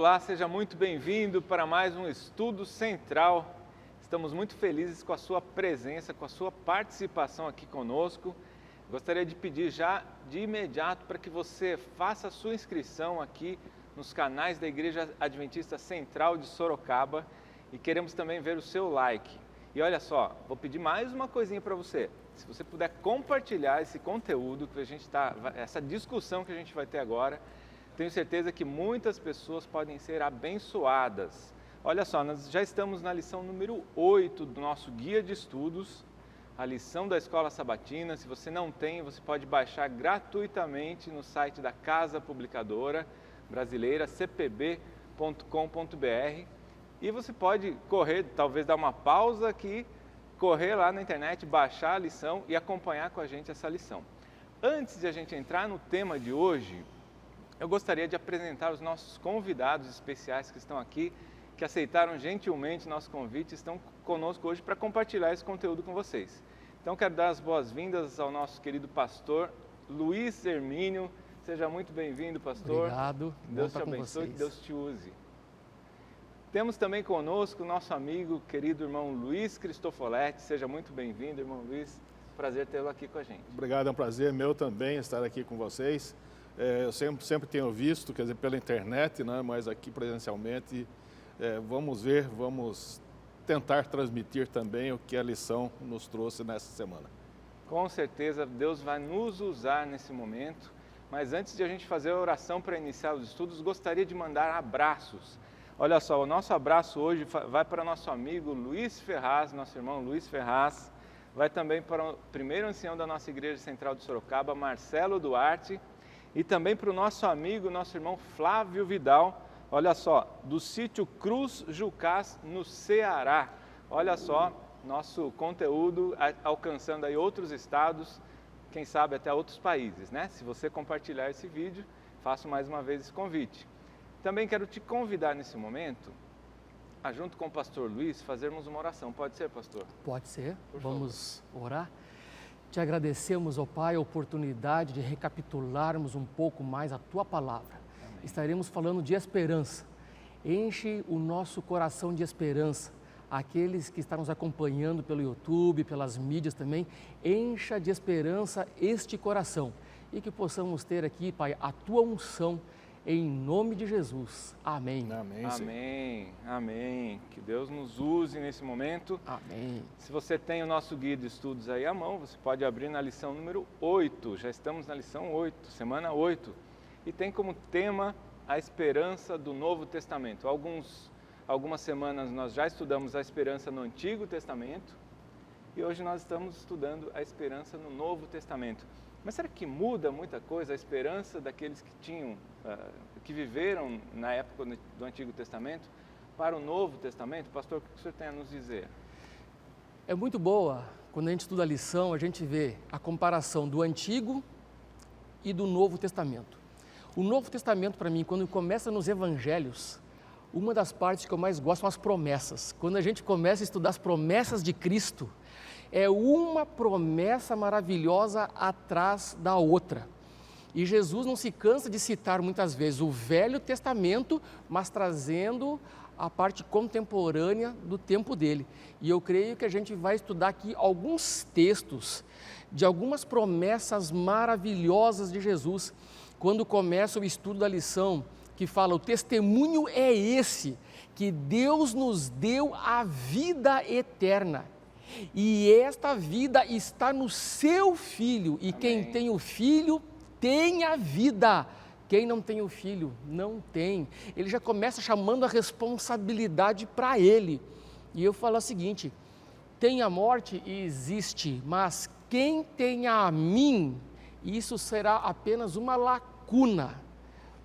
Olá, seja muito bem-vindo para mais um Estudo Central. Estamos muito felizes com a sua presença, com a sua participação aqui conosco. Gostaria de pedir já de imediato para que você faça a sua inscrição aqui nos canais da Igreja Adventista Central de Sorocaba e queremos também ver o seu like. E olha só, vou pedir mais uma coisinha para você. Se você puder compartilhar esse conteúdo que a gente essa discussão que a gente vai ter agora, tenho certeza que muitas pessoas podem ser abençoadas. Olha só, nós já estamos na lição número 8 do nosso guia de estudos, a lição da Escola Sabatina. Se você não tem, você pode baixar gratuitamente no site da Casa Publicadora Brasileira, cpb.com.br. E você pode correr, talvez dar uma pausa aqui, correr lá na internet, baixar a lição e acompanhar com a gente essa lição. Antes de a gente entrar no tema de hoje, eu gostaria de apresentar os nossos convidados especiais que estão aqui, que aceitaram gentilmente nosso convite e estão conosco hoje para compartilhar esse conteúdo com vocês. Então, quero dar as boas-vindas ao nosso querido pastor Luiz Hermínio. Seja muito bem-vindo, pastor. Obrigado. Deus te abençoe, que Deus te use. Temos também conosco o nosso amigo, querido irmão Luiz Cristofoletti. Seja muito bem-vindo, irmão Luiz. Prazer tê-lo aqui com a gente. Obrigado, é um prazer meu também estar aqui com vocês. Eu sempre tenho visto, quer dizer, pela internet, né, mas aqui presencialmente, vamos ver, vamos tentar transmitir também o que a lição nos trouxe nessa semana. Com certeza, Deus vai nos usar nesse momento, mas antes de a gente fazer a oração para iniciar os estudos, gostaria de mandar abraços. Olha só, o nosso abraço hoje vai para o nosso amigo Luiz Ferraz, nosso irmão Luiz Ferraz, vai também para o primeiro ancião da nossa Igreja Central de Sorocaba, Marcelo Duarte, e também para o nosso amigo, nosso irmão Flávio Vidal, olha só, do sítio Cruz Jucás, no Ceará. Olha só, nosso conteúdo alcançando aí outros estados, quem sabe até outros países, né? Se você compartilhar esse vídeo, faço mais uma vez esse convite. Também quero te convidar nesse momento, junto com o pastor Luiz, fazermos uma oração. Pode ser, pastor? Pode ser. Vamos orar. Te agradecemos, ó Pai, a oportunidade de recapitularmos um pouco mais a Tua Palavra. Amém. Estaremos falando de esperança. Enche o nosso coração de esperança. Aqueles que estão nos acompanhando pelo YouTube, pelas mídias também, encha de esperança este coração. E que possamos ter aqui, Pai, a Tua unção, em nome de Jesus. Amém. Amém. Amém. Amém. Que Deus nos use nesse momento. Amém. Se você tem o nosso guia de estudos aí à mão, você pode abrir na lição número 8. Já estamos na lição 8, semana 8. E tem como tema a esperança do Novo Testamento. Algumas semanas nós já estudamos a esperança no Antigo Testamento e hoje nós estamos estudando a esperança no Novo Testamento. Mas será que muda muita coisa a esperança daqueles que viveram na época do Antigo Testamento para o Novo Testamento? Pastor, o que o senhor tem a nos dizer? É muito boa, quando a gente estuda a lição, a gente vê a comparação do Antigo e do Novo Testamento. O Novo Testamento, para mim, quando começa nos Evangelhos, uma das partes que eu mais gosto são as promessas. Quando a gente começa a estudar as promessas de Cristo, é uma promessa maravilhosa atrás da outra. E Jesus não se cansa de citar muitas vezes o Velho Testamento, mas trazendo a parte contemporânea do tempo dele. E eu creio que a gente vai estudar aqui alguns textos de algumas promessas maravilhosas de Jesus. Quando começa o estudo da lição, que fala, o testemunho é esse, que Deus nos deu a vida eterna. E esta vida está no seu Filho, e Amém. Quem tem o Filho tem a vida, quem não tem o Filho não tem. Ele já começa chamando a responsabilidade para ele. E eu falo o seguinte, tem a morte e existe, mas quem tem a mim, isso será apenas uma lacuna,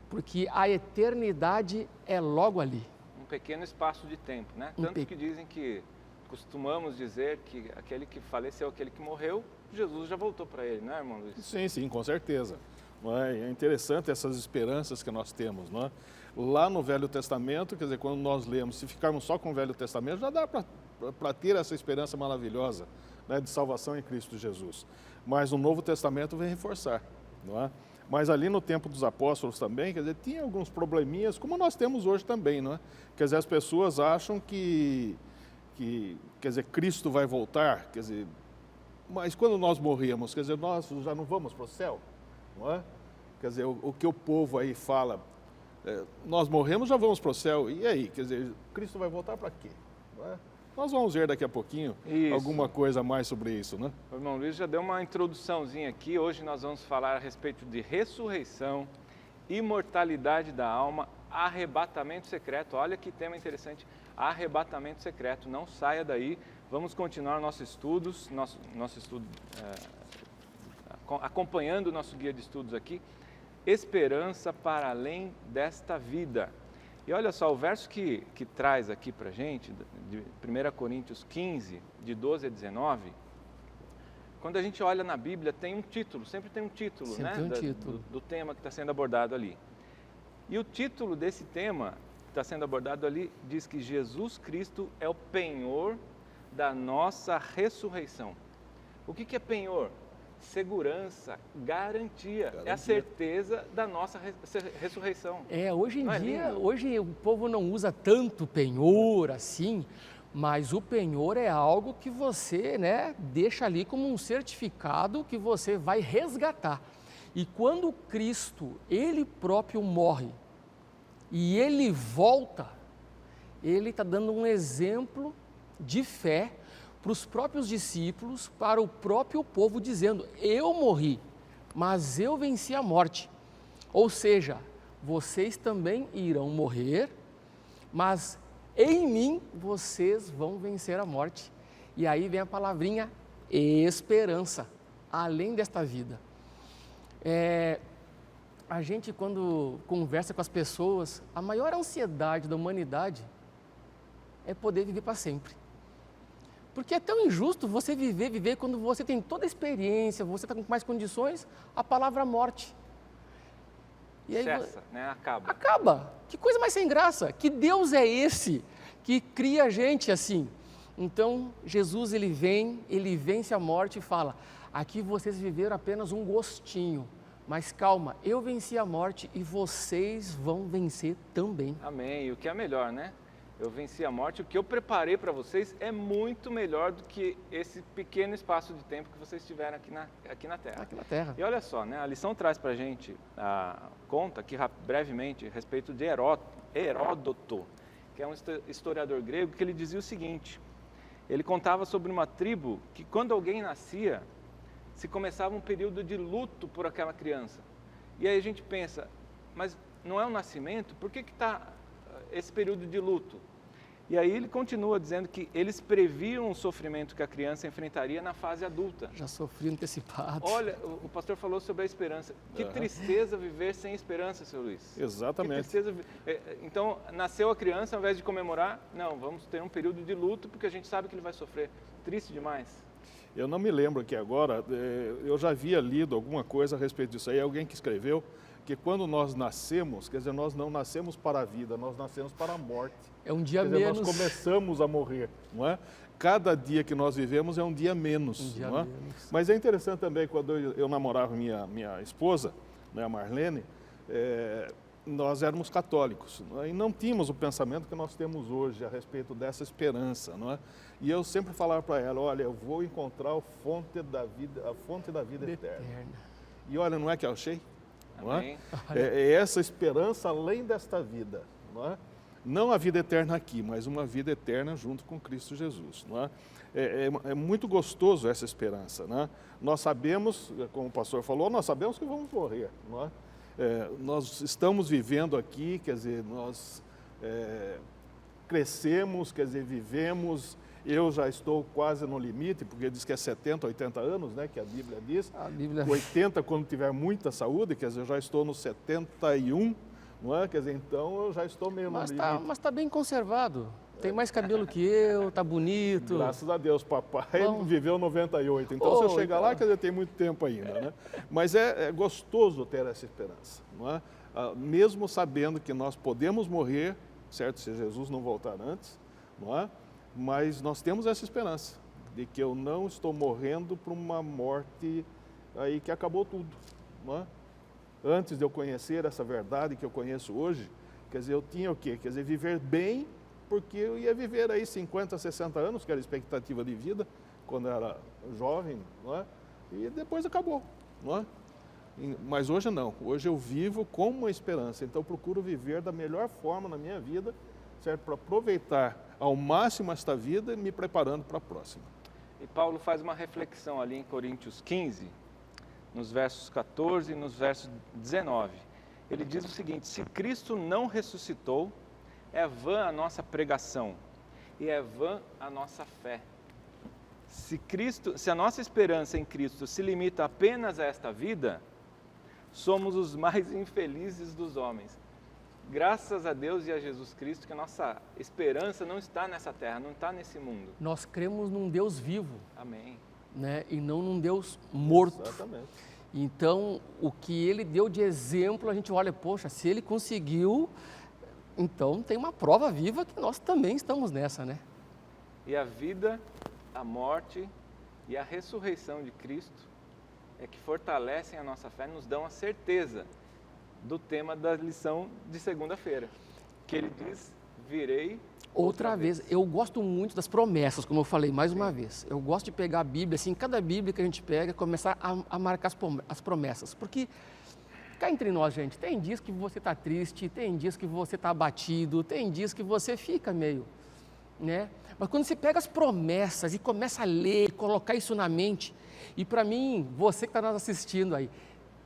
porque a eternidade é logo ali. Um pequeno espaço de tempo, né? Tanto que dizem que costumamos dizer que aquele que faleceu, aquele que morreu, Jesus já voltou para ele, não é, irmão Luiz? Sim, com certeza. É interessante essas esperanças que nós temos, não é? Lá no Velho Testamento, quer dizer, quando nós lemos, se ficarmos só com o Velho Testamento, já dá para ter essa esperança maravilhosa, né, de salvação em Cristo Jesus. Mas o Novo Testamento vem reforçar, não é? Mas ali no tempo dos apóstolos também, quer dizer, tinha alguns probleminhas, como nós temos hoje também, não é? Quer dizer, as pessoas acham que quer dizer, Cristo vai voltar, quer dizer, mas quando nós morremos, quer dizer, nós já não vamos para o céu, não é? Quer dizer, o que o povo aí fala, nós morremos, já vamos para o céu, e aí? Quer dizer, Cristo vai voltar para quê? Não é? Nós vamos ver daqui a pouquinho alguma coisa a mais sobre isso, né? O irmão Luiz já deu uma introduçãozinha aqui. Hoje nós vamos falar a respeito de ressurreição, imortalidade da alma, arrebatamento secreto. Olha que tema interessante, arrebatamento secreto. Não saia daí, vamos continuar nossos estudos, nosso estudo, acompanhando o nosso guia de estudos aqui, esperança para além desta vida. E olha só, o verso que traz aqui para a gente, de 1 Coríntios 15, de 12 a 19, quando a gente olha na Bíblia, tem um título, sempre tem um título, sempre né? Tem um título. Do tema que está sendo abordado ali. E o título desse tema que está sendo abordado ali diz que Jesus Cristo é o penhor da nossa ressurreição. O que é penhor? Segurança, garantia, é a certeza da nossa ressurreição. Hoje em dia, hoje o povo não usa tanto penhor assim, mas o penhor é algo que você, né, deixa ali como um certificado que você vai resgatar. E quando Cristo, Ele próprio morre e Ele volta, Ele está dando um exemplo de fé para os próprios discípulos, para o próprio povo, dizendo, eu morri, mas eu venci a morte. Ou seja, vocês também irão morrer, mas em mim vocês vão vencer a morte. E aí vem a palavrinha esperança, além desta vida. A gente, quando conversa com as pessoas, a maior ansiedade da humanidade é poder viver para sempre. Porque é tão injusto você viver quando você tem toda a experiência, você está com mais condições, a palavra morte. E aí, cessa, né? Acaba. Acaba. Que coisa mais sem graça. Que Deus é esse que cria a gente assim? Então, Jesus, ele vence a morte e fala, aqui vocês viveram apenas um gostinho, mas calma, eu venci a morte e vocês vão vencer também. Amém. E o que é melhor, né? Eu venci a morte, o que eu preparei para vocês é muito melhor do que esse pequeno espaço de tempo que vocês tiveram aqui na Terra. Aqui na Terra. E olha só, né, a lição traz para a gente, conta aqui brevemente a respeito de Heródoto, que é um historiador grego, que ele dizia o seguinte, ele contava sobre uma tribo que quando alguém nascia, se começava um período de luto por aquela criança. E aí a gente pensa, mas não é o nascimento? Por que está esse período de luto? E aí ele continua dizendo que eles previam o sofrimento que a criança enfrentaria na fase adulta. Já sofri antecipado. Olha, o pastor falou sobre a esperança. Que tristeza viver sem esperança, seu Luiz. Exatamente. Que tristeza. Então, nasceu a criança, ao invés de comemorar, não, vamos ter um período de luto, porque a gente sabe que ele vai sofrer. Triste demais. Eu não me lembro aqui agora, eu já havia lido alguma coisa a respeito disso aí, alguém que escreveu que quando nós nascemos, quer dizer, nós não nascemos para a vida, nós nascemos para a morte. É um dia quer dizer, menos. Nós começamos a morrer, não é? Cada dia que nós vivemos é um dia menos, um dia não é? menos. Mas é interessante também, quando eu namorava minha esposa, né, a Marlene, nós éramos católicos, não é? E não tínhamos o pensamento que nós temos hoje a respeito dessa esperança, não é? E eu sempre falava para ela, olha, eu vou encontrar a fonte da vida eterna. E olha, não é que eu achei? Não é? É essa esperança além desta vida, não é? Não a vida eterna aqui, mas uma vida eterna junto com Cristo Jesus, não é? É muito gostoso essa esperança, né? Nós sabemos, como o pastor falou, nós sabemos que vamos morrer, não é? Nós estamos vivendo aqui, quer dizer, nós crescemos, quer dizer, vivemos. Eu já estou quase no limite, porque diz que é 70, 80 anos, né, que a Bíblia diz. A Bíblia... 80 quando tiver muita saúde, quer dizer, eu já estou no 71, não é? Quer dizer, então eu já estou meio no limite. Mas está bem conservado. Tem mais cabelo que eu, tá bonito. Graças a Deus, papai viveu 98. Então, se eu chegar lá, quer dizer, tem muito tempo ainda, né? Mas é gostoso ter essa esperança, não é? Mesmo sabendo que nós podemos morrer, certo? Se Jesus não voltar antes, não é? Mas nós temos essa esperança de que eu não estou morrendo por uma morte aí que acabou tudo, não é? antes de eu conhecer essa verdade que eu conheço hoje, quer dizer, eu tinha o quê? Quer dizer, viver bem, porque eu ia viver aí 50, 60 anos, que era a expectativa de vida, quando eu era jovem, não é? E depois acabou, não é? Mas hoje não, hoje eu vivo com uma esperança, então eu procuro viver da melhor forma na minha vida, certo? Para aproveitar ao máximo esta vida e me preparando para a próxima. E Paulo faz uma reflexão ali em Coríntios 15, nos versos 14 e nos versos 19. Ele diz o seguinte: se Cristo não ressuscitou, é vã a nossa pregação e é vã a nossa fé. Se a nossa esperança em Cristo se limita apenas a esta vida, somos os mais infelizes dos homens. Graças a Deus e a Jesus Cristo que a nossa esperança não está nessa terra, não está nesse mundo. Nós cremos num Deus vivo. Amém. Né? E não num Deus morto. Exatamente. Então, o que ele deu de exemplo, a gente olha, poxa, se ele conseguiu, então tem uma prova viva que nós também estamos nessa, né? E a vida, a morte e a ressurreição de Cristo é que fortalecem a nossa fé, nos dão a certeza do tema da lição de segunda-feira, que ele diz, virei outra vez. Eu gosto muito das promessas, como eu falei mais uma vez. Eu gosto de pegar a Bíblia, assim, cada Bíblia que a gente pega, começar a marcar as promessas. Porque, cá entre nós, gente, tem dias que você está triste, tem dias que você está abatido, tem dias que você fica meio, né? Mas quando você pega as promessas e começa a ler, colocar isso na mente, e para mim, você que está nos assistindo aí,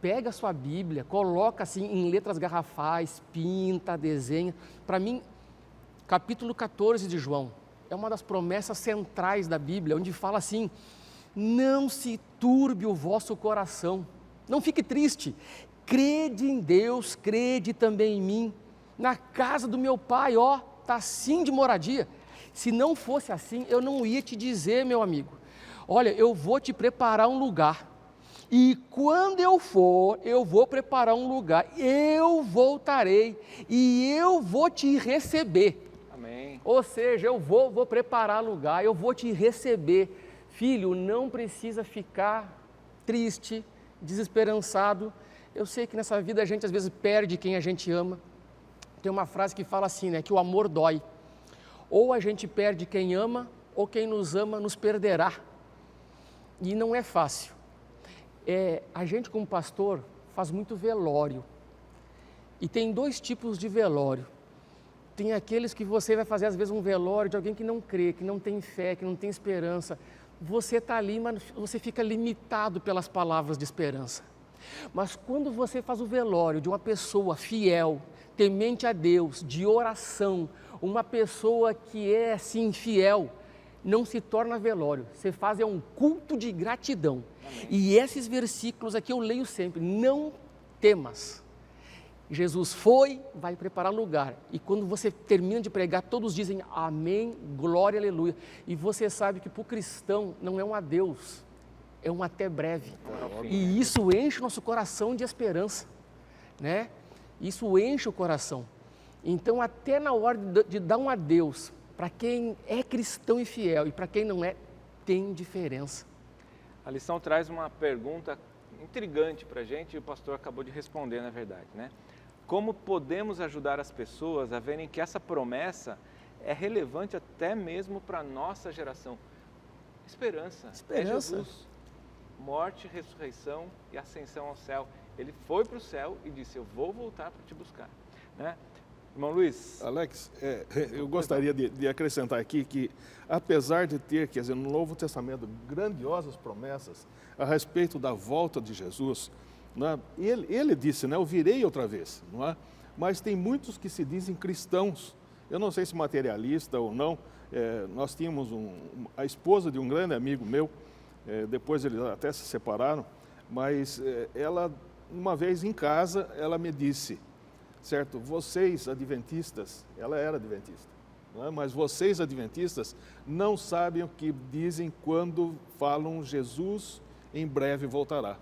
pega a sua Bíblia, coloca assim em letras garrafais, pinta, desenha. Para mim, capítulo 14 de João é uma das promessas centrais da Bíblia, onde fala assim: não se turbe o vosso coração, não fique triste, crede em Deus, crede também em mim. Na casa do meu pai, ó, está assim de moradia. Se não fosse assim, eu não ia te dizer, meu amigo, olha, eu vou te preparar um lugar. E quando eu for, eu vou preparar um lugar, eu voltarei e eu vou te receber. Amém. Ou seja, eu vou preparar lugar, eu vou te receber. Filho, não precisa ficar triste, desesperançado. Eu sei que nessa vida a gente às vezes perde quem a gente ama. Tem uma frase que fala assim, né, que o amor dói. Ou a gente perde quem ama, ou quem nos ama nos perderá. E não é fácil. A gente como pastor faz muito velório. E tem dois tipos de velório. Tem aqueles que você vai fazer às vezes um velório de alguém que não crê, que não tem fé, que não tem esperança. Você está ali, mas você fica limitado pelas palavras de esperança. Mas quando você faz o velório de uma pessoa fiel, temente a Deus, de oração, uma pessoa que é assim fiel, não se torna velório, você faz um culto de gratidão. Amém. E esses versículos aqui eu leio sempre: não temas. Jesus foi, vai preparar lugar. E quando você termina de pregar, todos dizem amém, glória, aleluia. E você sabe que para o cristão não é um adeus, é um até breve. E isso enche o nosso coração de esperança, né? Isso enche o coração. Então, até na hora de dar um adeus, para quem é cristão e fiel e para quem não é, tem diferença. A lição traz uma pergunta intrigante para a gente e o pastor acabou de responder, na verdade, né? Como podemos ajudar as pessoas a verem que essa promessa é relevante até mesmo para a nossa geração? Esperança. É Jesus. Morte, ressurreição e ascensão ao céu. Ele foi para o céu e disse, eu vou voltar para te buscar, né? Irmão Luiz. Alex, eu gostaria de acrescentar aqui que, apesar de ter, quer dizer, no Novo Testamento, grandiosas promessas a respeito da volta de Jesus, né? Ele disse, né, eu virei outra vez, não é? Mas tem muitos que se dizem cristãos, eu não sei se materialista ou não. Nós tínhamos a esposa de um grande amigo meu, depois eles até se separaram, mas ela, uma vez em casa, ela me disse, certo, vocês adventistas, ela era adventista, não é? Mas vocês adventistas não sabem o que dizem quando falam Jesus em breve voltará.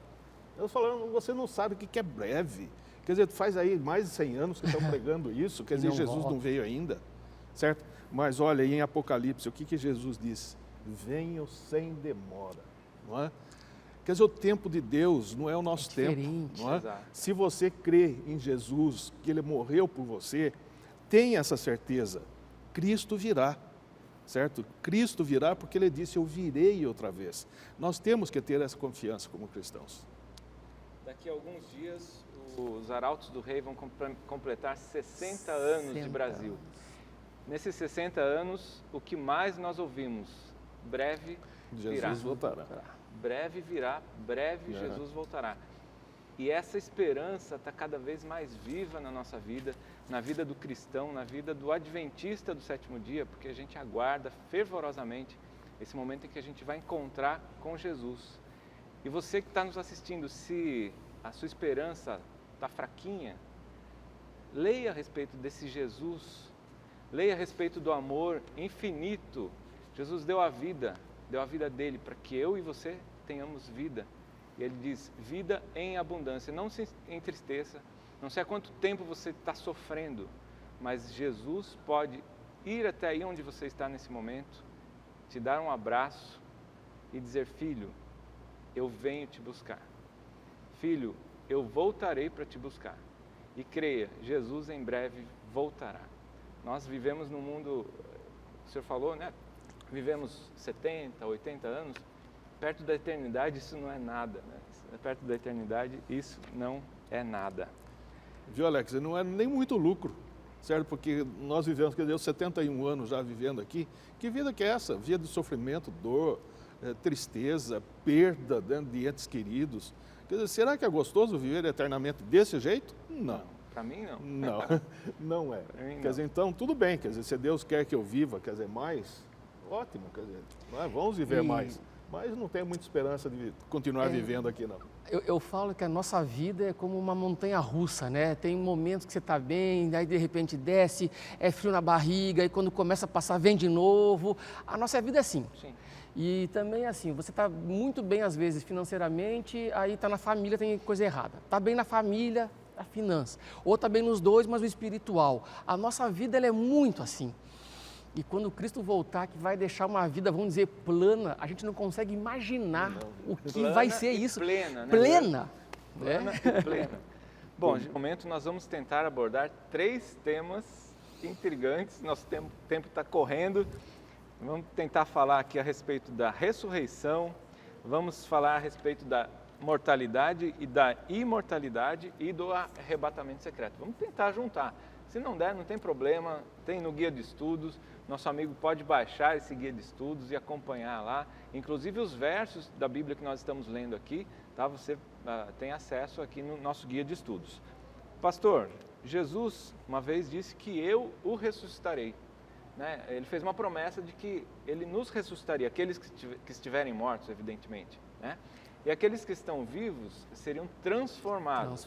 Eu falando, você não sabe o que é breve. Quer dizer, faz aí mais de 100 anos que estão pregando isso, quer dizer, Jesus não veio ainda, certo? Mas olha, em Apocalipse, o que Jesus disse? Venham sem demora, não é? Quer dizer, o tempo de Deus não é o nosso tempo. Não é? Exato. Se você crê em Jesus, que Ele morreu por você, tenha essa certeza, Cristo virá, certo? Cristo virá porque Ele disse, eu virei outra vez. Nós temos que ter essa confiança como cristãos. Daqui a alguns dias, os Arautos do Rei vão completar 60 anos de Brasil. Nesses 60 anos, o que mais nós ouvimos? Breve virá. Jesus voltará. Breve virá, breve Jesus voltará. E essa esperança está cada vez mais viva na nossa vida, na vida do cristão, na vida do adventista do sétimo dia, porque a gente aguarda fervorosamente esse momento em que a gente vai encontrar com Jesus. E você que está nos assistindo, se a sua esperança está fraquinha, leia a respeito desse Jesus, leia a respeito do amor infinito. Jesus deu a vida dele para que eu e você tenhamos vida. E ele diz, vida em abundância. Não se entristeça, não sei há quanto tempo você está sofrendo, mas Jesus pode ir até aí onde você está nesse momento, te dar um abraço e dizer, filho, eu venho te buscar. Filho, eu voltarei para te buscar. E creia, Jesus em breve voltará. Nós vivemos num mundo, o senhor falou, né? Vivemos 70, 80 anos, perto da eternidade isso não é nada, né? Perto da eternidade isso não é nada. Viu, Alex? Não é nem muito lucro, certo? Porque nós vivemos, quer dizer, eu 71 anos já vivendo aqui, que vida que é essa? Vida de sofrimento, dor, tristeza, perda de entes queridos. Quer dizer, será que é gostoso viver eternamente desse jeito? Não. Para mim não. Não, não é. Pra mim, não. Quer dizer, então, tudo bem, quer dizer, se Deus quer que eu viva, quer dizer, mais, ótimo, quer dizer, vamos viver mais. Mas não tenho muita esperança de continuar vivendo aqui, não. Eu falo que a nossa vida é como uma montanha-russa, né? Tem momentos que você está bem, aí de repente desce, é frio na barriga, e quando começa a passar, vem de novo. A nossa vida é assim. Sim. E também assim, você está muito bem às vezes financeiramente, aí está na família, tem coisa errada. Está bem na família, a finança. Ou está bem nos dois, mas o espiritual. A nossa vida ela é muito assim. E quando Cristo voltar, que vai deixar uma vida, vamos dizer, plana, a gente não consegue imaginar o que Plana vai ser e isso. plena, né? Plena. Plana e plena. Bom, no momento nós vamos tentar abordar 3 temas intrigantes. Nosso tempo está correndo. Vamos tentar falar aqui a respeito da ressurreição, vamos falar a respeito da mortalidade e da imortalidade e do arrebatamento secreto. Vamos tentar juntar. Se não der, não tem problema, tem no guia de estudos, nosso amigo pode baixar esse guia de estudos e acompanhar lá, inclusive os versos da Bíblia que nós estamos lendo aqui, tá? Você tem acesso aqui no nosso guia de estudos. Pastor, Jesus uma vez disse que eu o ressuscitarei. Né? Ele fez uma promessa de que ele nos ressuscitaria, aqueles que estiverem mortos, evidentemente, né? E aqueles que estão vivos seriam transformados.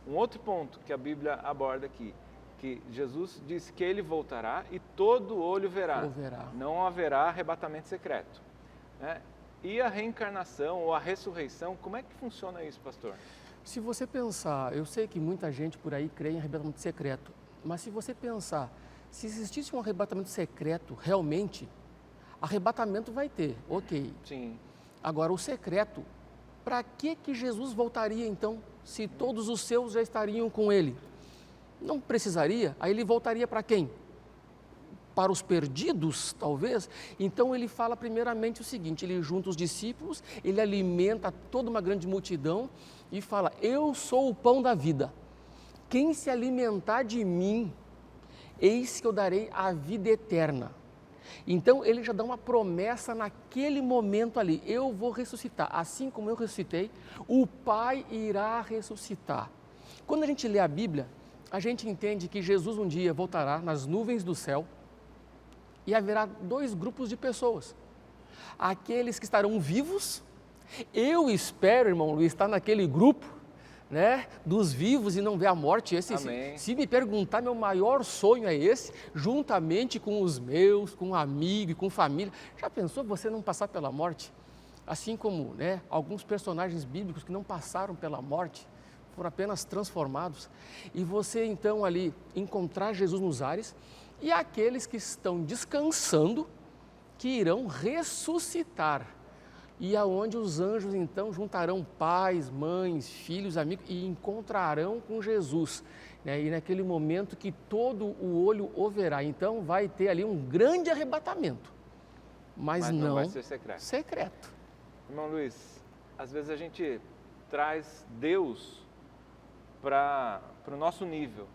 Um outro ponto que a Bíblia aborda aqui, que Jesus disse que ele voltará e todo olho verá. Não haverá arrebatamento secreto. Né? E a reencarnação ou a ressurreição, como é que funciona isso, pastor? Se você pensar, eu sei que muita gente por aí crê em arrebatamento secreto, mas se você pensar, se existisse um arrebatamento secreto, realmente, arrebatamento vai ter, ok. Sim. Agora, o secreto, para que Jesus voltaria então, se todos os seus já estariam com ele? Não precisaria, aí ele voltaria para quem? Para os perdidos, talvez? Então ele fala primeiramente o seguinte, ele junta os discípulos, ele alimenta toda uma grande multidão e fala, eu sou o pão da vida, quem se alimentar de mim, eis que eu darei a vida eterna. Então ele já dá uma promessa naquele momento ali, eu vou ressuscitar, assim como eu ressuscitei, o Pai irá ressuscitar. Quando a gente lê a Bíblia, a gente entende que Jesus um dia voltará nas nuvens do céu e haverá 2 grupos de pessoas. Aqueles que estarão vivos, eu espero, irmão Luiz, estar naquele grupo, né, dos vivos e não ver a morte. Se me perguntar, meu maior sonho é esse, juntamente com os meus, com amigo e com família. Já pensou você não passar pela morte? Assim como, né, alguns personagens bíblicos que não passaram pela morte, foram apenas transformados. E você então ali encontrar Jesus nos ares e aqueles que estão descansando, que irão ressuscitar. e aonde os anjos então juntarão pais, mães, filhos, amigos e encontrarão com Jesus, né? E naquele momento que todo o olho o verá, então vai ter ali um grande arrebatamento, mas não vai ser secreto. Irmão Luiz, às vezes a gente traz Deus para o nosso nível,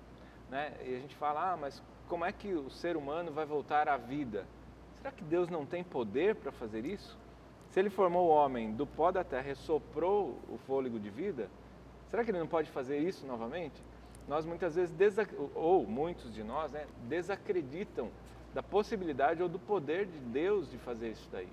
né? E a gente fala, mas como é que o ser humano vai voltar à vida? Será que Deus não tem poder para fazer isso? Se Ele formou o homem do pó da terra e soprou o fôlego de vida, será que Ele não pode fazer isso novamente? Nós muitas vezes, ou muitos de nós, né, desacreditam da possibilidade ou do poder de Deus de fazer isso daí.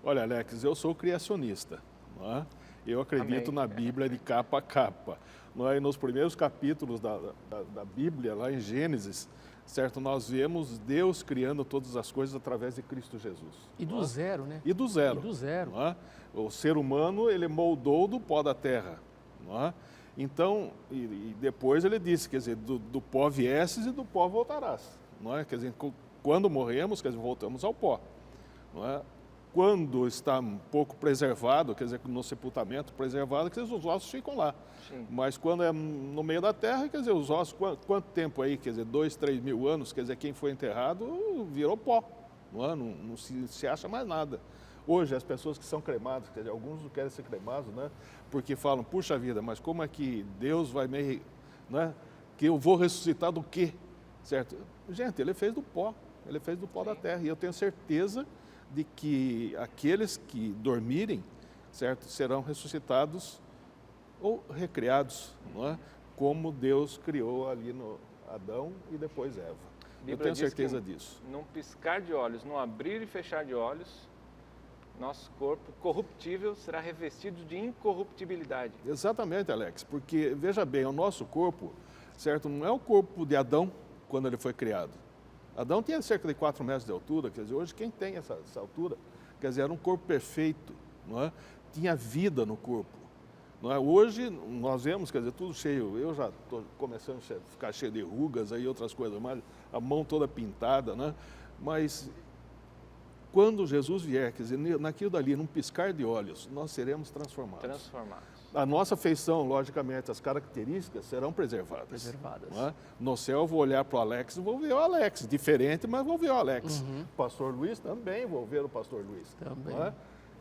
Olha, Alex, eu sou criacionista, não é? Eu acredito na Bíblia de capa a capa. Não é? E nos primeiros capítulos da Bíblia, lá em Gênesis, certo? Nós vemos Deus criando todas as coisas através de Cristo Jesus. E do zero, né? E do zero. E do zero. Não é? O ser humano, ele moldou do pó da terra. Não é? Então, e depois ele disse, quer dizer, do pó viesses e do pó voltarás. Não é? Quer dizer, quando morremos, quer dizer, voltamos ao pó. Não é? Quando está um pouco preservado, quer dizer, no sepultamento preservado, quer dizer, os ossos ficam lá. Sim. Mas quando é no meio da terra, quer dizer, os ossos, quanto tempo aí? Quer dizer, 2, 3 mil anos, quer dizer, quem foi enterrado virou pó. Não é? Não se acha mais nada. Hoje, as pessoas que são cremadas, quer dizer, alguns não querem ser cremados, né? Porque falam, puxa vida, mas como é que Deus vai me... Né? Que eu vou ressuscitar do quê? Certo? Gente, Ele fez do pó. Ele fez do pó da terra. E eu tenho certeza de que aqueles que dormirem, certo, serão ressuscitados ou recriados, não é? Como Deus criou ali no Adão e depois Eva. Eu tenho certeza disso. Num piscar de olhos, num abrir e fechar de olhos, nosso corpo corruptível será revestido de incorruptibilidade. Exatamente, Alex, porque veja bem, o nosso corpo, certo, não é o corpo de Adão quando ele foi criado. Adão tinha cerca de 4 metros de altura, quer dizer, hoje quem tem essa altura, quer dizer, era um corpo perfeito, não é? Tinha vida no corpo, não é? Hoje nós vemos, quer dizer, tudo cheio, eu já estou começando a ficar cheio de rugas e outras coisas mais, a mão toda pintada, né? Mas quando Jesus vier, quer dizer, naquilo dali, num piscar de olhos, nós seremos transformados. A nossa feição, logicamente, as características serão preservadas. Não é? No céu eu vou olhar para o Alex e vou ver o Alex, diferente, mas vou ver o Alex. Pastor Luiz também, vou ver o Pastor Luiz. Também. Não é?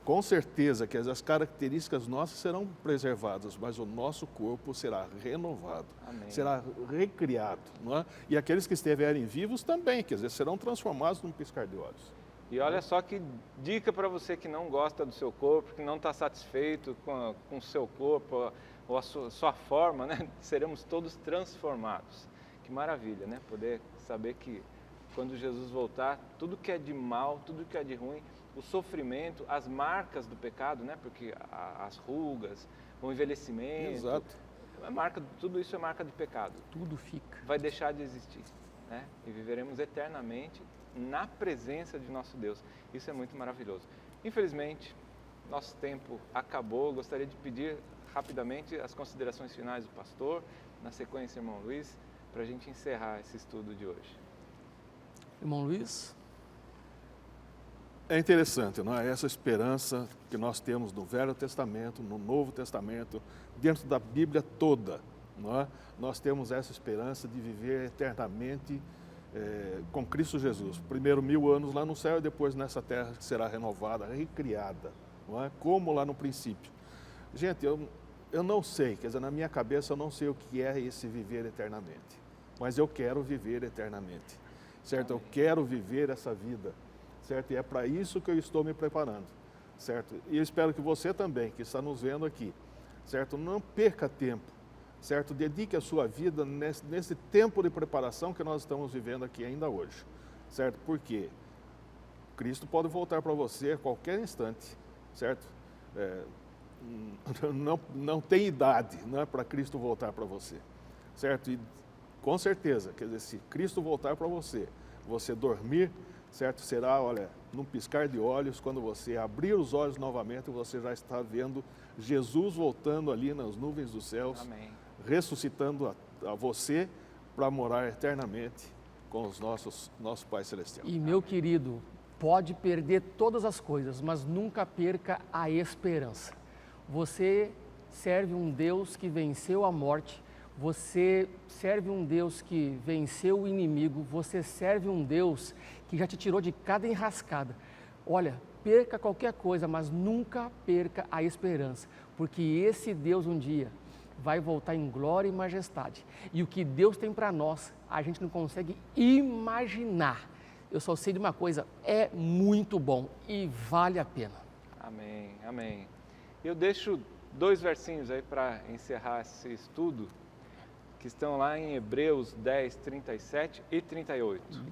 Com certeza que as características nossas serão preservadas, mas o nosso corpo será renovado, Amém. Será recriado. Não é? E aqueles que estiverem vivos também, quer dizer, serão transformados num piscar de olhos. E olha só que dica para você que não gosta do seu corpo, que não está satisfeito com o seu corpo ou a sua forma, né? Seremos todos transformados. Que maravilha, né? Poder saber que quando Jesus voltar, tudo que é de mal, tudo que é de ruim, o sofrimento, as marcas do pecado, né? Porque as rugas, o envelhecimento, Exato. Tudo isso é marca de pecado. Tudo fica. Vai deixar de existir, né? E viveremos eternamente na presença de nosso Deus. Isso é muito maravilhoso. Infelizmente, nosso tempo acabou. Gostaria de pedir rapidamente as considerações finais do pastor, na sequência, irmão Luiz, para a gente encerrar esse estudo de hoje. Irmão Luiz? É interessante, não é? Essa esperança que nós temos no Velho Testamento, no Novo Testamento, dentro da Bíblia toda, não é? Nós temos essa esperança de viver eternamente com Cristo Jesus. Primeiro 1000 anos lá no céu e depois nessa terra que será renovada, recriada, não é? Como lá no princípio. Gente, eu não sei, quer dizer, na minha cabeça eu não sei o que é esse viver eternamente, mas eu quero viver eternamente, certo? Eu quero viver essa vida, certo? E é para isso que eu estou me preparando, certo? E eu espero que você também, que está nos vendo aqui, certo? Não perca tempo, certo? Dedique a sua vida nesse tempo de preparação que nós estamos vivendo aqui ainda hoje, certo? Porque Cristo pode voltar para você a qualquer instante, certo? Não tem idade, não é, para Cristo voltar para você, certo? E com certeza, quer dizer, se Cristo voltar para você, você dormir, certo? Será, olha, num piscar de olhos, quando você abrir os olhos novamente, você já está vendo Jesus voltando ali nas nuvens dos céus. Amém. Ressuscitando a você para morar eternamente com os nosso Pai Celestial. E meu querido, Pode perder todas as coisas, mas nunca perca a esperança. Você serve um Deus que venceu a morte, você serve um Deus que venceu o inimigo, você serve um Deus que já te tirou de cada enrascada. Olha, perca qualquer coisa, mas nunca perca a esperança, porque esse Deus um dia vai voltar em glória e majestade. E o que Deus tem para nós, a gente não consegue imaginar. Eu só sei de uma coisa, é muito bom e vale a pena. Amém, amém. Eu deixo 2 versinhos aí para encerrar esse estudo, que estão lá em Hebreus 10, 37 e 38.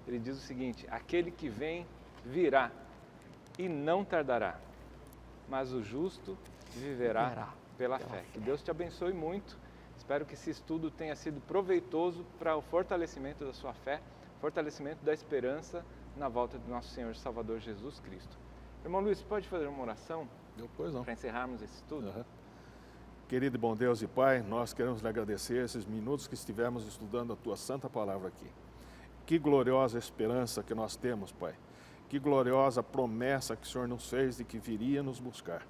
Ele diz o seguinte: aquele que vem virá e não tardará, mas o justo viverá pela fé. Que Deus te abençoe muito. Espero que esse estudo tenha sido proveitoso para o fortalecimento da sua fé, fortalecimento da esperança na volta do nosso Senhor e Salvador Jesus Cristo. Irmão Luiz, pode fazer uma oração para encerrarmos esse estudo? Uhum. Querido e bom Deus e Pai, nós queremos lhe agradecer esses minutos que estivemos estudando a Tua Santa Palavra aqui. Que gloriosa esperança que nós temos, Pai. Que gloriosa promessa que o Senhor nos fez de que viria nos buscar.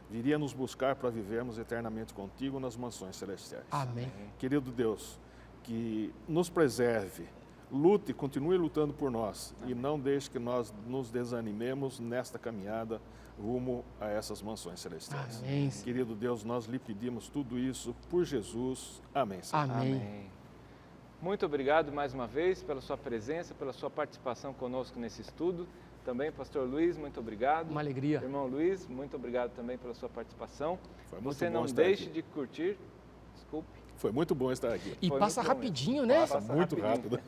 Viria nos buscar para vivermos eternamente contigo nas mansões celestiais. Amém. Querido Deus, que nos preserve, lute, continue lutando por nós. Amém. E não deixe que nós nos desanimemos nesta caminhada rumo a essas mansões celestiais. Amém. Querido Deus, nós lhe pedimos tudo isso por Jesus. Amém. Senhor. Amém. Amém. Muito obrigado mais uma vez pela sua presença, pela sua participação conosco nesse estudo. Também, pastor Luiz, muito obrigado. Uma alegria. Irmão Luiz, muito obrigado também pela sua participação. Foi muito Você bom não estar deixe aqui. de curtir, desculpe. Foi muito bom estar aqui. E Foi passa muito bom rapidinho, mesmo. né? Passa muito rápido.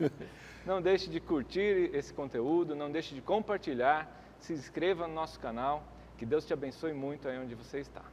Não deixe de curtir esse conteúdo, não deixe de compartilhar, se inscreva no nosso canal. Que Deus te abençoe muito aí onde você está.